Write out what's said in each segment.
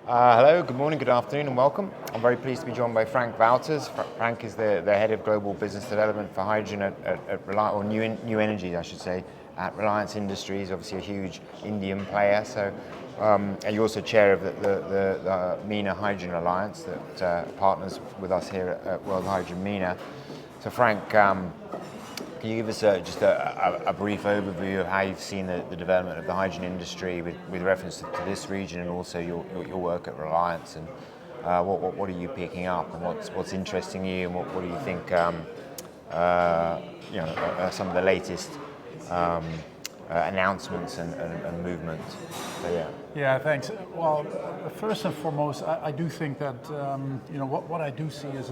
Hello, good morning, good afternoon, and welcome. I'm very pleased to be joined by Frank Wouters. Frank is the head of global business development for hydrogen at Reliance, or new energy, I should say, at Reliance Industries. Obviously, a huge Indian player. So, and you're also chair of the MENA Hydrogen Alliance that partners with us here at World Hydrogen MENA. So, Frank, can you give us just a brief overview of how you've seen the development of the hydrogen industry with reference to this region, and also your work at Reliance, and what are you picking up, and what's interesting you, and what do you think are some of the latest announcements and movements? So, yeah. Yeah, thanks. Well, first and foremost, I do think that what I do see is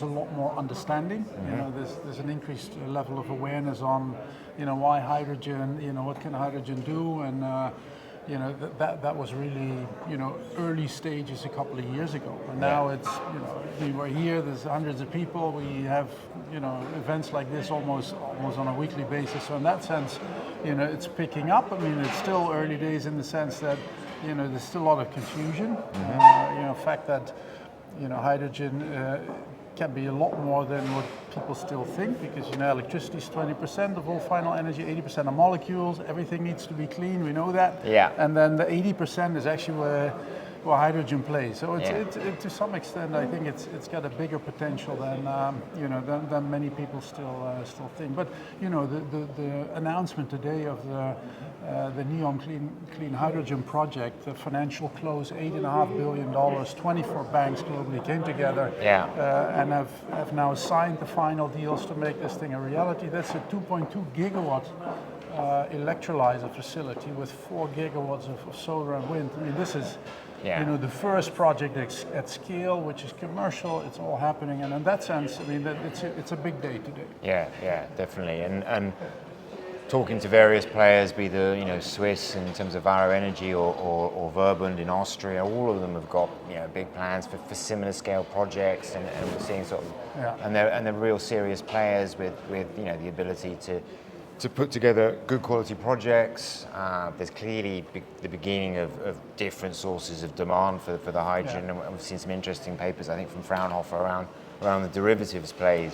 a lot more understanding. Mm-hmm. There's an increased level of awareness on why hydrogen, what can hydrogen do, and that was really early stages a couple of years ago. And now it's we're here. There's hundreds of people. We have events like this almost on a weekly basis. So in that sense, it's picking up. I mean, it's still early days in the sense that there's still a lot of confusion. Mm-hmm. The fact that hydrogen can be a lot more than what people still think, because electricity is 20% of all final energy, 80% of molecules, everything needs to be clean, we know that. Yeah. And then the 80% is actually where hydrogen plays. So it's to some extent, I think it's got a bigger potential than many people still think. But the announcement today of the NEOM clean hydrogen project, the financial close, $8.5 billion, 24 banks globally came together, and have now signed the final deals to make this thing a reality. That's a 2.2 gigawatt electrolyzer facility with 4 gigawatts of solar and wind. I mean, this is the first project at scale, which is commercial. It's all happening, and in that sense, I mean, it's a big day today. Yeah, definitely. And talking to various players, be the Swiss in terms of Varo Energy or Verbund in Austria, all of them have got big plans for similar scale projects, and we're seeing sort of and they're real serious players with the ability to put together good quality projects. There's clearly the beginning of different sources of demand for the hydrogen, and we've seen some interesting papers, I think, from Fraunhofer around the derivatives plays.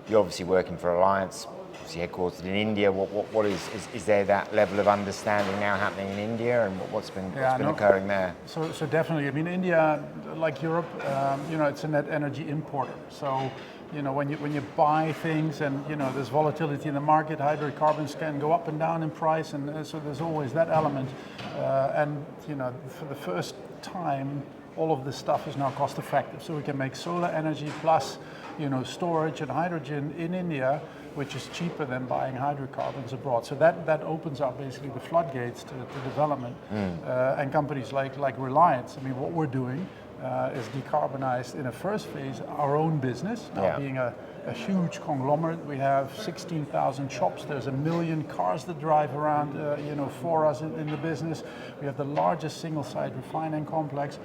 You're obviously working for Alliance, obviously headquartered in India. What is there that level of understanding now happening in India, and what's been occurring there? So definitely, I mean, India, like Europe, it's a net energy importer. So when you buy things and there's volatility in the market, hydrocarbons can go up and down in price, and so there's always that element. And for the first time, all of this stuff is now cost effective. So we can make solar energy plus storage and hydrogen in India, which is cheaper than buying hydrocarbons abroad. So that opens up basically the floodgates to development. And companies like Reliance, I mean, what we're doing is decarbonized in a first phase our own business. Now being a huge conglomerate, we have 16,000 shops. There's 1 million cars that drive around, for us in the business. We have the largest single-site refining complex.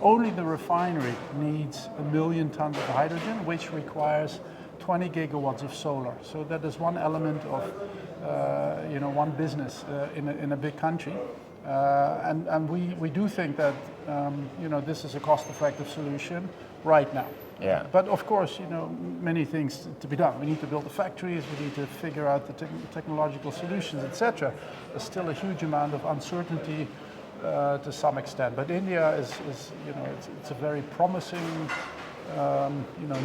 Only the refinery needs 1 million tons of hydrogen, which requires 20 gigawatts of solar. So that is one element of one business in a big country. And we do think that this is a cost-effective solution right now. Yeah. But of course, many things to be done. We need to build the factories. We need to figure out the technological solutions, etc. There's still a huge amount of uncertainty to some extent. But India is it's a very promising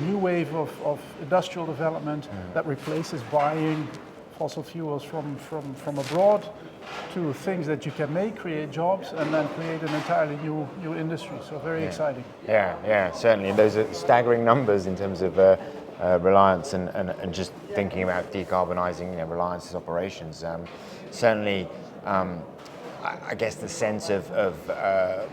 new wave of industrial development that replaces buying fossil fuels from abroad to things that you can make, create jobs, and then create an entirely new industry. So very exciting. Yeah, certainly. And those are staggering numbers in terms of Reliance and just thinking about decarbonising Reliance's operations. Certainly, I guess the sense of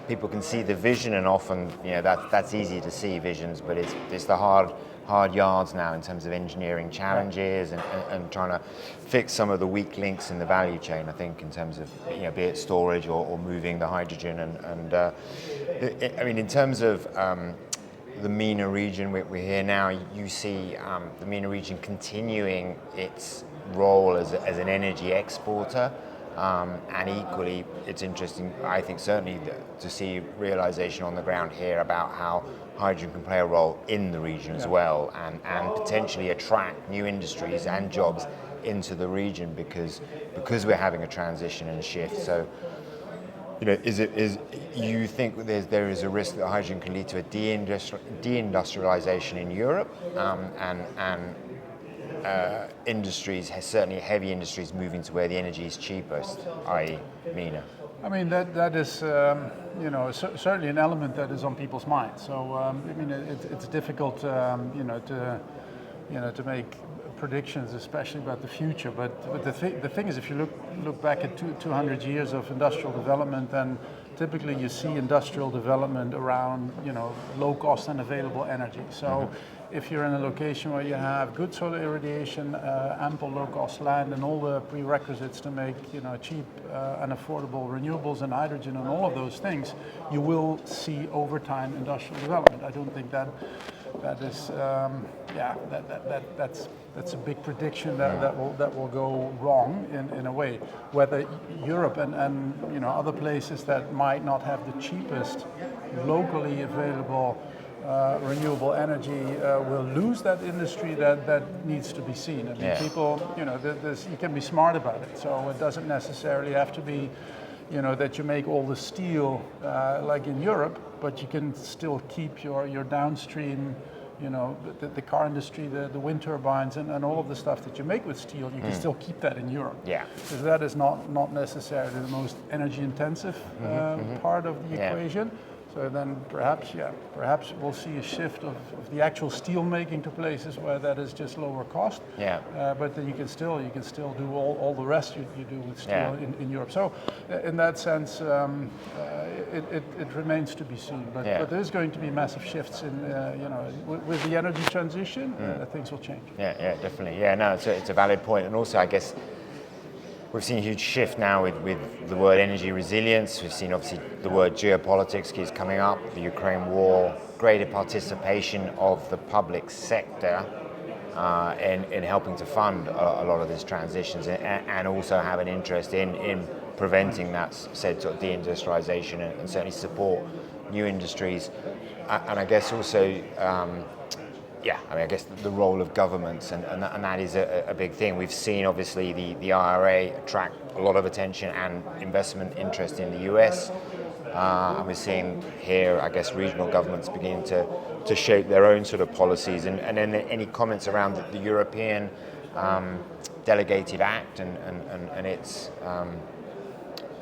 people can see the vision, and often that's easy to see visions, but it's the hard yards now in terms of engineering challenges and trying to fix some of the weak links in the value chain, I think, in terms of be it storage or moving the hydrogen and I mean, in terms of the MENA region, we're here now, you see the MENA region continuing its role as an energy exporter. And equally, it's interesting, I think, certainly to see realization on the ground here about how hydrogen can play a role in the region as well, and potentially attract new industries and jobs into the region because we're having a transition and a shift. So, you know, you think there is a risk that hydrogen can lead to a deindustrialization in Europe, and industries, certainly heavy industries, moving to where the energy is cheapest, i.e. MENA? I mean, that is, you know, certainly an element that is on people's minds. So, I mean, it's difficult, you know, to make predictions, especially about the future. But the thing is, if you look back at 200 years of industrial development, then typically you see industrial development around, you know, low cost and available energy. So if you're in a location where you have good solar irradiation, ample low cost land, and all the prerequisites to make, you know, cheap and affordable renewables and hydrogen and all of those things, you will see over time industrial development. I don't think that is, that's a big prediction that will go wrong in a way. Whether Europe and you know, other places that might not have the cheapest locally available renewable energy will lose that industry, that needs to be seen. I mean, people, you know, you can be smart about it. So it doesn't necessarily have to be, you know, that you make all the steel like in Europe, but you can still keep your downstream, you know, the car industry, the wind turbines, and all of the stuff that you make with steel, you can still keep that in Europe. Yeah. Because that is not necessarily the most energy intensive part of the equation. So then perhaps we'll see a shift of the actual steel making to places where that is just lower cost. Yeah. But then you can still do all the rest you do with steel in Europe. So in that sense, it remains to be seen. But there is going to be massive shifts in you know, with the energy transition. Things will change. Yeah, definitely. Yeah, no, it's a valid point, and also I guess we've seen a huge shift now with the word energy resilience. We've seen obviously the word geopolitics keeps coming up, the Ukraine war, greater participation of the public sector in helping to fund a lot of these transitions, and also have an interest in preventing that said sort of deindustrialization, and certainly support new industries. And I guess also, I guess the role of governments, and that is a big thing. We've seen obviously the IRA attract a lot of attention and investment interest in the US, and we're seeing here, I guess, regional governments beginning to shape their own sort of policies. And then any comments around the European Delegated Act and its,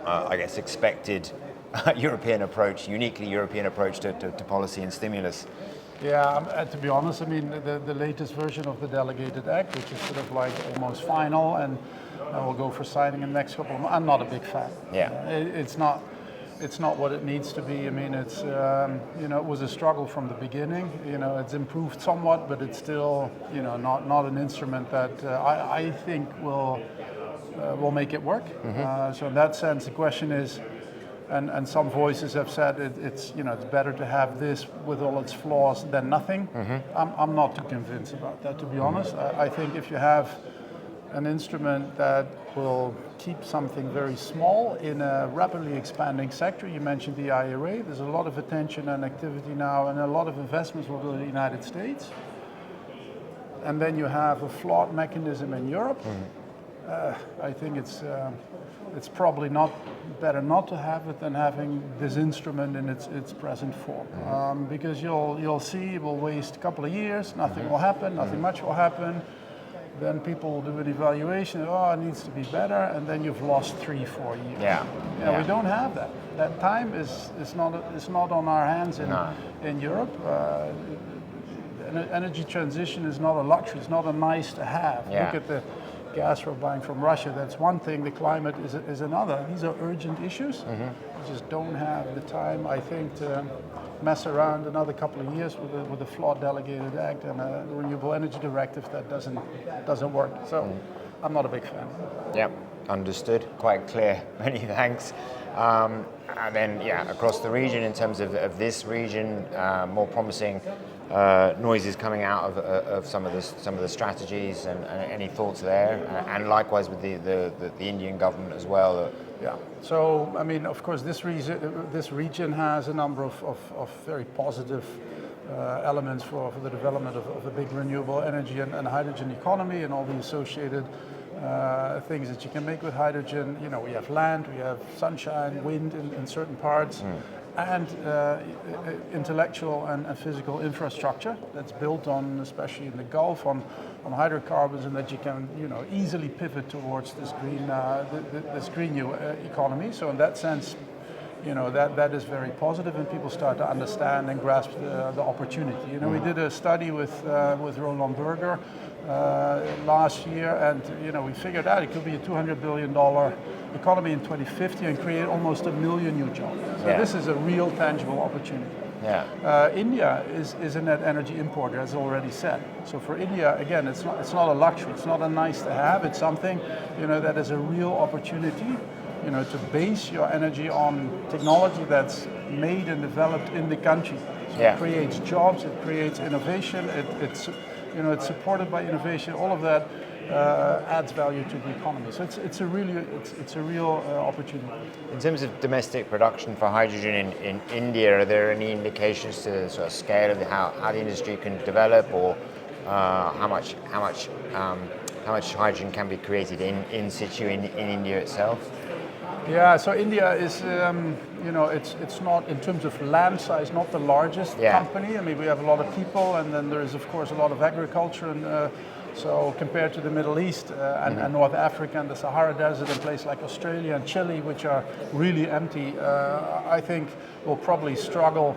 I guess, expected European approach, uniquely European approach to policy and stimulus. Yeah, to be honest, I mean, the latest version of the Delegated Act, which is sort of like almost final, and we'll go for signing in the next couple of months, I'm not a big fan. Yeah. It's not what it needs to be. I mean, it's, you know, it was a struggle from the beginning. You know, it's improved somewhat, but it's still, you know, not an instrument that I think will make it work. So in that sense, the question is, and some voices have said it's, you know, it's better to have this with all its flaws than nothing. I'm not too convinced about that, to be honest. I think if you have an instrument that will keep something very small in a rapidly expanding sector, you mentioned the IRA, there's a lot of attention and activity now, and a lot of investments will go to the United States. And then you have a flawed mechanism in Europe. I think it's probably better not to have it than having this instrument in its present form, because you'll see it will waste a couple of years, nothing will happen, nothing much will happen. Then people will do an evaluation. It needs to be better, and then you've lost 3-4 years. We don't have that. That time is not on our hands in Europe. Energy transition is not a luxury. It's not a nice to have. Look at the gas we're buying from Russia. That's one thing. The climate is another. These are urgent issues. We just don't have the time, I think, to mess around another couple of years with a flawed Delegated Act and a renewable energy directive that doesn't work. So I'm not a big fan. Yep, understood. Quite clear. Many thanks. And then, across the region, in terms of this region, more promising noises coming out of some of the strategies, and any thoughts there, and likewise with the Indian government as well. Yeah. So I mean, of course, this region has a number of very positive elements for the development of a big renewable energy and hydrogen economy, and all the associated things that you can make with hydrogen. You know, we have land, we have sunshine, wind in certain parts, and intellectual and physical infrastructure that's built on, especially in the Gulf, on hydrocarbons, and that you can, you know, easily pivot towards this green new economy. So in that sense, you know, that is very positive, and people start to understand and grasp the opportunity. You know, we did a study with Roland Berger last year, and you know, we figured out it could be a $200 billion economy in 2050 and create almost 1 million new jobs. So this is a real tangible opportunity. Yeah. India is a net energy importer, as already said. So for India, again, it's not a luxury. It's not a nice to have. It's something, you know, that is a real opportunity. You know, to base your energy on technology that's made and developed in the country. So it creates jobs, it creates innovation, it's supported by innovation. All of that adds value to the economy. So it's a real opportunity. In terms of domestic production for hydrogen in India, are there any indications to the sort of scale of how the industry can develop, or how much hydrogen can be created in situ in India itself? Yeah, so India is, you know, it's not, in terms of land size, not the largest company. I mean, we have a lot of people, and then there is, of course, a lot of agriculture, and so compared to the Middle East and North Africa and the Sahara Desert and places like Australia and Chile, which are really empty, I think we'll probably struggle,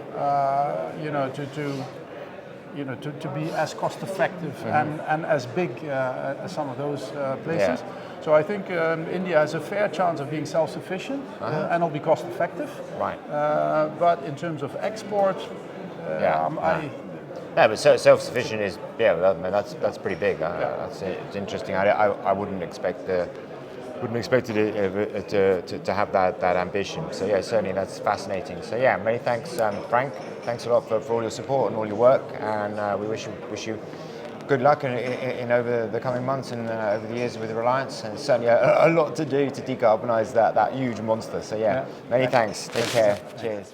you know, to be as cost effective and as big as some of those places. Yeah. So I think India has a fair chance of being self-sufficient and will be cost effective. Right. But in terms of export, but self-sufficient is that's pretty big. It's interesting. I wouldn't expect it to have that ambition. So yeah, certainly that's fascinating. So yeah, many thanks, Frank. Thanks a lot for all your support and all your work, and we wish you good luck in over the coming months and over the years with the Alliance, and certainly a lot to do to decarbonise that huge monster. So yeah, many thanks. Take care. Cheers.